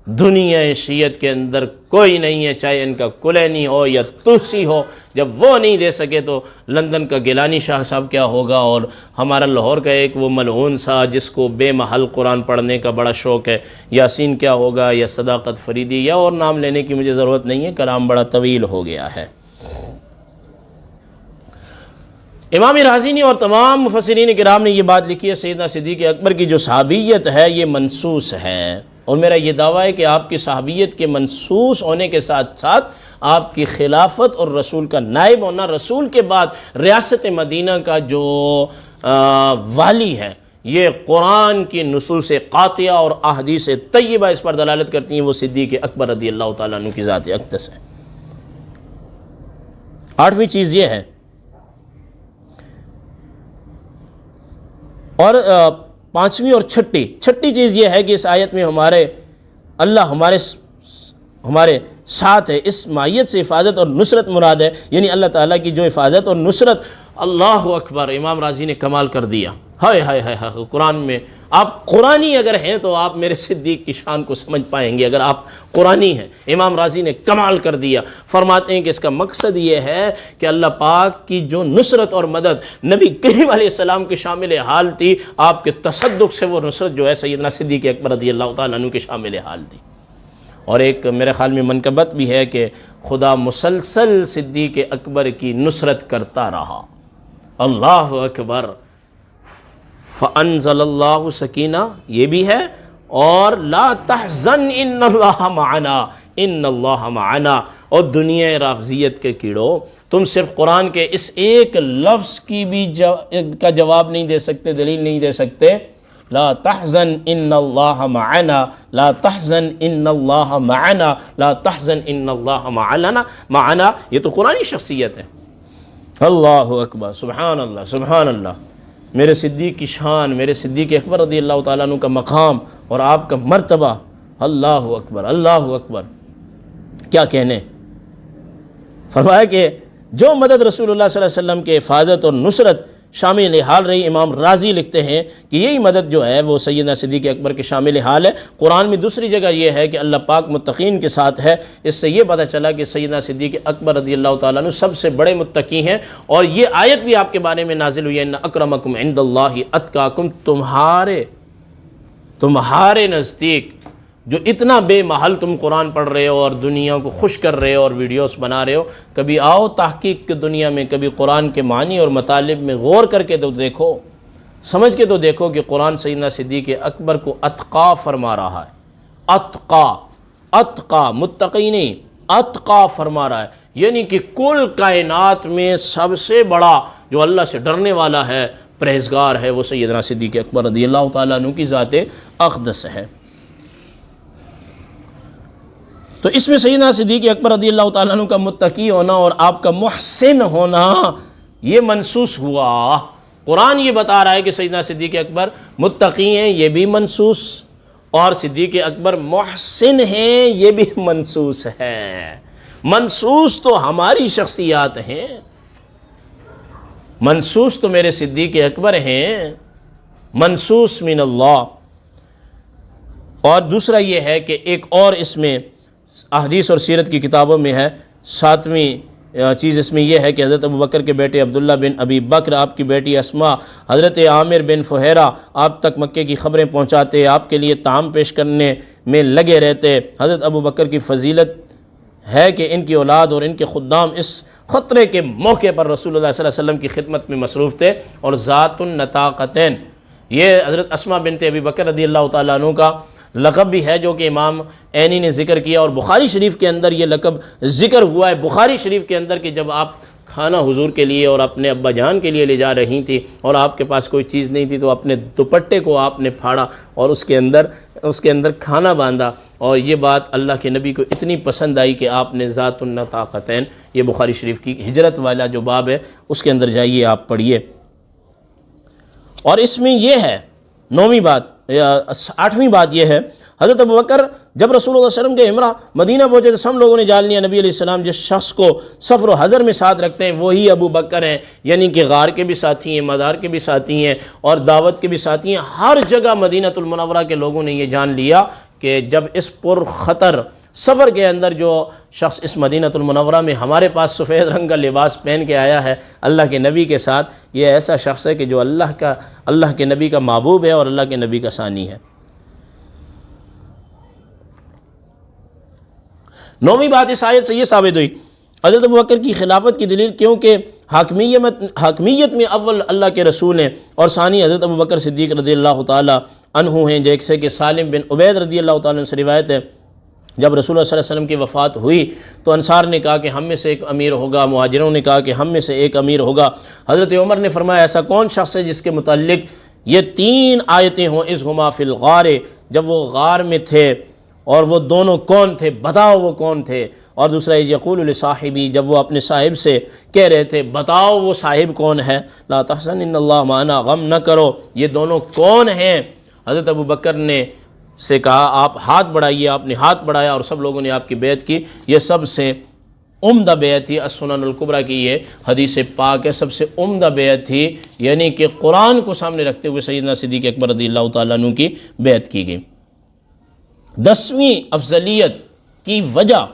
Speaker 1: دنیا شیعت کے اندر کوئی نہیں ہے، چاہے ان کا کلینی ہو یا توسی ہو۔ جب وہ نہیں دے سکے تو لندن کا گیلانی شاہ صاحب کیا ہوگا، اور ہمارا لاہور کا ایک وہ ملعون سا جس کو بے محل قرآن پڑھنے کا بڑا شوق ہے، یاسین کیا ہوگا، یا صداقت فریدی، یا اور نام لینے کی مجھے ضرورت نہیں ہے، کلام بڑا طویل ہو گیا ہے۔ امام رازی نے اور تمام مفسرین کرام نے یہ بات لکھی ہے، سیدنا صدیق اکبر کی جو صحابیت ہے یہ منصوص ہے، اور میرا یہ دعویٰ ہے کہ آپ کی صحابیت کے منصوص ہونے کے ساتھ ساتھ آپ کی خلافت اور رسول کا نائب ہونا، رسول کے بعد ریاست مدینہ کا جو والی ہے، یہ قرآن کی نصوص قاطعہ اور احادیث طیبہ اس پر دلالت کرتی ہیں، وہ صدیق اکبر رضی اللہ تعالیٰ عنہ کی ذات اقدس ہے۔ 8ویں چیز یہ ہے، اور 5ویں اور چھٹی چیز یہ ہے کہ اس آیت میں اللہ ہمارے ساتھ ہے، اس معیت سے حفاظت اور نصرت مراد ہے، یعنی اللہ تعالیٰ کی جو حفاظت اور نصرت۔ اللہ اکبر، امام رازی نے کمال کر دیا۔ ہائے ہائے ہائے، قرآن میں آپ قرآنی اگر ہیں تو آپ میرے صدیق کی شان کو سمجھ پائیں گے، اگر آپ قرآنی ہیں۔ امام رازی نے کمال کر دیا، فرماتے ہیں کہ اس کا مقصد یہ ہے کہ اللہ پاک کی جو نصرت اور مدد نبی کریم علیہ السلام کی شامل حال تھی، آپ کے تصدق سے وہ نصرت جو ہے سیدنا صدیق اکبر رضی اللہ تعالیٰ عنہ کی شامل حال تھی۔ اور ایک میرے خیال میں منقبت بھی ہے کہ خدا مسلسل صدیق اکبر کی نصرت کرتا رہا۔ اللہ اکبر، فَأَنزَلَ اللَّهُ سَكِينَةً، یہ بھی ہے، اور لَا تَحْزَنْ إِنَّ اللَّهَ مَعَنَا إِنَّ اللَّهَ مَعَنَا۔ اور دنیا رافضیت کے کیڑو، تم صرف قرآن کے اس ایک لفظ کی بھی کا جواب نہیں دے سکتے، دلیل نہیں دے سکتے۔ لا تحزن ان اللہ معنا، لا تحزن ان اللہ معنا، لا تحزن ان اللہ معنا، یہ تو قرآنی شخصیت ہے۔ اللہ اکبر، سبحان اللہ، سبحان اللہ۔ میرے صدیق کی شان، میرے صدیق اکبر رضی اللہ تعالیٰ عنہ کا مقام اور آپ کا مرتبہ، اللہ اکبر، اللہ اکبر، کیا کہنے۔ فرمایا کہ جو مدد رسول اللہ صلی اللہ علیہ وسلم کے حفاظت اور نصرت شامل حال رہی، امام رازی لکھتے ہیں کہ یہی مدد جو ہے وہ سیدنا صدیق اکبر کے شامل حال ہے۔ قرآن میں دوسری جگہ یہ ہے کہ اللہ پاک متقین کے ساتھ ہے، اس سے یہ پتہ چلا کہ سیدنا صدیق اکبر رضی اللہ تعالیٰ عنہ سب سے بڑے متقی ہیں، اور یہ آیت بھی آپ کے بارے میں نازل ہوئی ہے، ان اکرمکم عند اللہ اتقاکم، تمہارے نزدیک جو اتنا بے محل تم قرآن پڑھ رہے ہو اور دنیا کو خوش کر رہے ہو اور ویڈیوز بنا رہے ہو، کبھی آؤ تحقیق کی دنیا میں، کبھی قرآن کے معنی اور مطالب میں غور کر کے تو دیکھو، سمجھ کے تو دیکھو کہ قرآن سیدنا صدیق اکبر کو اتقا فرما رہا ہے۔ اتقا متقی نہیں، اتقا فرما رہا ہے، یعنی کہ کل کائنات میں سب سے بڑا جو اللہ سے ڈرنے والا ہے، پرہیزگار ہے، وہ سیدنا صدیق اکبر رضی اللہ تعالیٰ عنہ کی ذات اقدس ہے۔ تو اس میں سیدنا صدیق اکبر رضی اللہ تعالیٰ عنہ کا متقی ہونا اور آپ کا محسن ہونا یہ منصوص ہوا۔ قرآن یہ بتا رہا ہے کہ سیدنا صدیق اکبر متقی ہیں، یہ بھی منصوص، اور صدیق اکبر محسن ہیں، یہ بھی منصوص ہے۔ منصوص تو ہماری شخصیات ہیں، منصوص تو میرے صدیق اکبر ہیں، منصوص من اللہ۔ اور دوسرا یہ ہے کہ ایک اور اس میں احادیث اور سیرت کی کتابوں میں ہے، 7ویں چیز اس میں یہ ہے کہ حضرت ابوبکر کے بیٹے عبداللہ بن ابی بکر، آپ کی بیٹی اسما، حضرت عامر بن فہیرہ آپ تک مکے کی خبریں پہنچاتے، آپ کے لیے طعام پیش کرنے میں لگے رہتے۔ حضرت ابوبکر کی فضیلت ہے کہ ان کی اولاد اور ان کے خدام اس خطرے کے موقع پر رسول اللہ صلی اللہ علیہ وسلم کی خدمت میں مصروف تھے۔ اور ذات النطاقتین، یہ حضرت اسما بنت ابی بکر رضی اللہ تعالیٰ عنہ کا لقب بھی ہے، جو کہ امام عینی نے ذکر کیا، اور بخاری شریف کے اندر یہ لقب ذکر ہوا ہے۔ بخاری شریف کے اندر کہ جب آپ کھانا حضور کے لیے اور اپنے ابا جان کے لیے لے جا رہی تھی اور آپ کے پاس کوئی چیز نہیں تھی، تو اپنے دوپٹے کو آپ نے پھاڑا اور اس کے اندر کھانا باندھا، اور یہ بات اللہ کے نبی کو اتنی پسند آئی کہ آپ نے ذات النطاقتین، یہ بخاری شریف کی ہجرت والا جو باب ہے اس کے اندر جائیے، آپ پڑھیے۔ اور اس میں یہ ہے 9ویں بات 8ویں بات یہ ہے، حضرت ابوبکر جب رسول اللہ صلی اللہ علیہ وسلم کے ہمراہ مدینہ پہنچے تو سب لوگوں نے جان لیا نبی علیہ السلام جس شخص کو سفر و حضر میں ساتھ رکھتے ہیں وہی ابوبکر ہیں، یعنی کہ غار کے بھی ساتھی ہیں، مزار کے بھی ساتھی ہیں اور دعوت کے بھی ساتھی ہیں۔ ہر جگہ مدینہ المنورہ کے لوگوں نے یہ جان لیا کہ جب اس پر خطر سفر کے اندر جو شخص اس مدینہ المنورہ میں ہمارے پاس سفید رنگ کا لباس پہن کے آیا ہے اللہ کے نبی کے ساتھ، یہ ایسا شخص ہے کہ جو اللہ کے نبی کا محبوب ہے اور اللہ کے نبی کا ثانی ہے۔ 9ویں بات اس آیت سے یہ ثابت ہوئی حضرت ابوبکر کی خلافت کی دلیل، کیونکہ حاکمیت میں اول اللہ کے رسول ہیں اور ثانی حضرت ابوبکر صدیق رضی اللہ تعالی عنہ ہیں، جیسے کہ سالم بن عبید رضی اللہ تعالی عنہ سے روایت ہے جب رسول اللہ صلی اللہ علیہ وسلم کی وفات ہوئی تو انصار نے کہا کہ ہم میں سے ایک امیر ہوگا، مہاجروں نے کہا کہ ہم میں سے ایک امیر ہوگا۔ حضرت عمر نے فرمایا ایسا کون شخص ہے جس کے متعلق یہ 3 آیتیں ہوں، اذ ہما فی الغار، جب وہ غار میں تھے اور وہ دونوں کون تھے، بتاؤ وہ کون تھے، اور دوسرا یقول لصاحبی، جب وہ اپنے صاحب سے کہہ رہے تھے بتاؤ وہ صاحب کون ہے، لا تحزن ان اللہ معنا، غم نہ کرو، یہ دونوں کون ہیں؟ حضرت ابوبکر نے سے کہا آپ ہاتھ بڑھائیے، آپ نے ہاتھ بڑھایا اور سب لوگوں نے آپ کی بیعت کی۔ یہ سب سے عمدہ بیعت تھی، السنن الکبریٰ کی یہ حدیث پاک ہے، سب سے عمدہ بیعت تھی، یعنی کہ قرآن کو سامنے رکھتے ہوئے سیدنا صدیق اکبر رضی اللہ تعالیٰ عنہ کی بیعت کی گئی۔ 10ویں افضلیت کی وجہ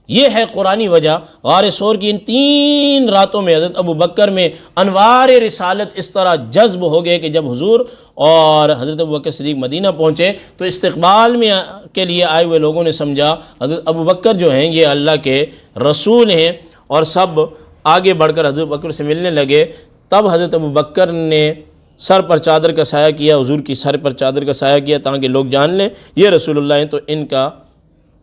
Speaker 1: یہ ہے قرآنی وجہ، غار ثور کی ان 3 راتوں میں حضرت ابوبکر میں انوار رسالت اس طرح جذب ہو گئے کہ جب حضور اور حضرت ابوبکر صدیق مدینہ پہنچے تو استقبال میں کے لیے آئے ہوئے لوگوں نے سمجھا حضرت ابوبکر جو ہیں یہ اللہ کے رسول ہیں، اور سب آگے بڑھ کر حضرت ابوبکر سے ملنے لگے۔ تب حضرت ابوبکر نے سر پر چادر کا سایہ کیا، حضور کی سر پر چادر کا سایہ کیا تاکہ لوگ جان لیں یہ رسول اللہ ہیں،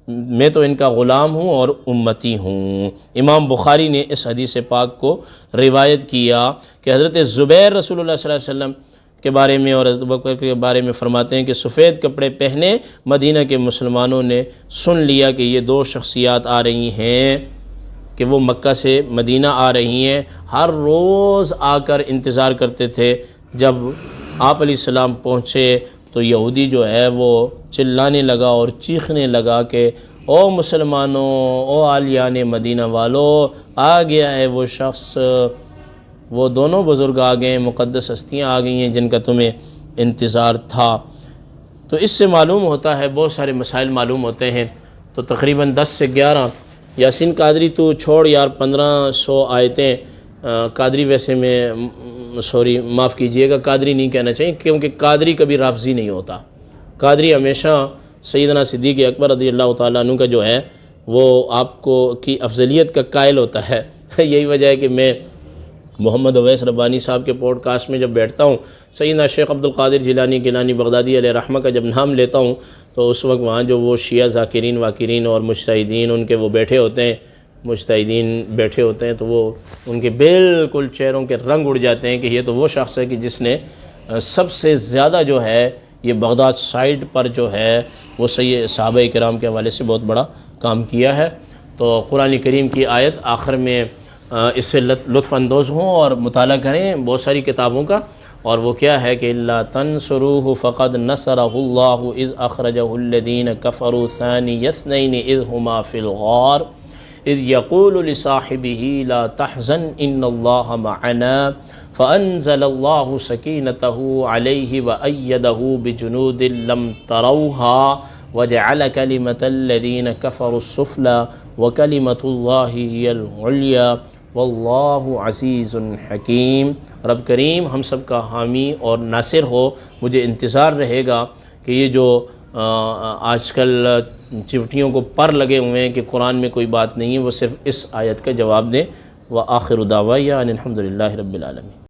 Speaker 1: میں تو ان کا غلام ہوں اور امتی ہوں۔ امام بخاری نے اس حدیث پاک کو روایت کیا کہ حضرت زبیر رسول اللہ صلی اللہ علیہ وسلم کے بارے میں اور حضرت ابوبکر کے بارے میں فرماتے ہیں کہ سفید کپڑے پہنے مدینہ کے مسلمانوں نے سن لیا کہ یہ 2 شخصیات آ رہی ہیں، کہ وہ مکہ سے مدینہ آ رہی ہیں، ہر روز آ کر انتظار کرتے تھے۔ جب آپ علیہ السلام پہنچے تو یہودی جو ہے وہ چلانے لگا اور چیخنے لگا کہ او مسلمانوں، او آلیان مدینہ والو، آ گیا ہے وہ شخص، وہ دونوں بزرگ آ گئے ہیں، مقدس ہستیاں آ گئی ہیں جن کا تمہیں انتظار تھا۔ تو اس سے معلوم ہوتا ہے، بہت سارے مسائل معلوم ہوتے ہیں۔ تو تقریباً 10 سے 11 یاسین قادری تو چھوڑ یار 1500 آیتیں، قادری ویسے میں معاف کیجئے گا، قادری نہیں کہنا چاہیے کیونکہ قادری کبھی رافضی نہیں ہوتا۔ قادری ہمیشہ سیدنا صدیق اکبر رضی اللہ تعالیٰ عنہ کا جو ہے وہ آپ کو کی افضلیت کا قائل ہوتا ہے۔ یہی وجہ ہے کہ میں محمد اویس ربانی صاحب کے پوڈ کاسٹ میں جب بیٹھتا ہوں، سیدنا شیخ عبد القادر جیلانی گیلانی بغدادی علیہ رحمہ کا جب نام لیتا ہوں تو اس وقت وہاں جو وہ شیعہ ذاکرین واکرین اور مجتہدین ان کے وہ بیٹھے ہوتے ہیں، مجتہدین بیٹھے ہوتے ہیں، تو وہ ان کے بالکل چہروں کے رنگ اڑ جاتے ہیں کہ یہ تو وہ شخص ہے کہ جس نے سب سے زیادہ جو ہے یہ بغداد سائڈ پر جو ہے وہ صحابہ کرام کے حوالے سے بہت بڑا کام کیا ہے۔ تو قرآن کریم کی آیت آخر میں اس سے لطف اندوز ہوں اور مطالعہ کریں بہت ساری کتابوں کا، اور وہ کیا ہے کہ الا تنصروہ فقد نصرہ اللہ اذ اخرجہ الذین کفروا ثانی اثنین اذ ہما فی الغار اذ یقول لصاحبہ لا تحزن ان اللہ معنا فانزل اللہ سکینتہ علیہ وأیدہ بجنود لم تروها وجعل کلمۃ الذین کفروا السفلی وکلمۃ اللہ ہی العلیٰ واللہ عزیز حکیم۔ رب کریم ہم سب کا حامی اور ناصر ہو۔ مجھے انتظار رہے گا کہ یہ جو آج کل چوٹیوں کو پر لگے ہوئے ہیں کہ قرآن میں کوئی بات نہیں ہے، وہ صرف اس آیت کا جواب دیں۔ وآخر دعوانا ان الحمد للہ رب العالمین۔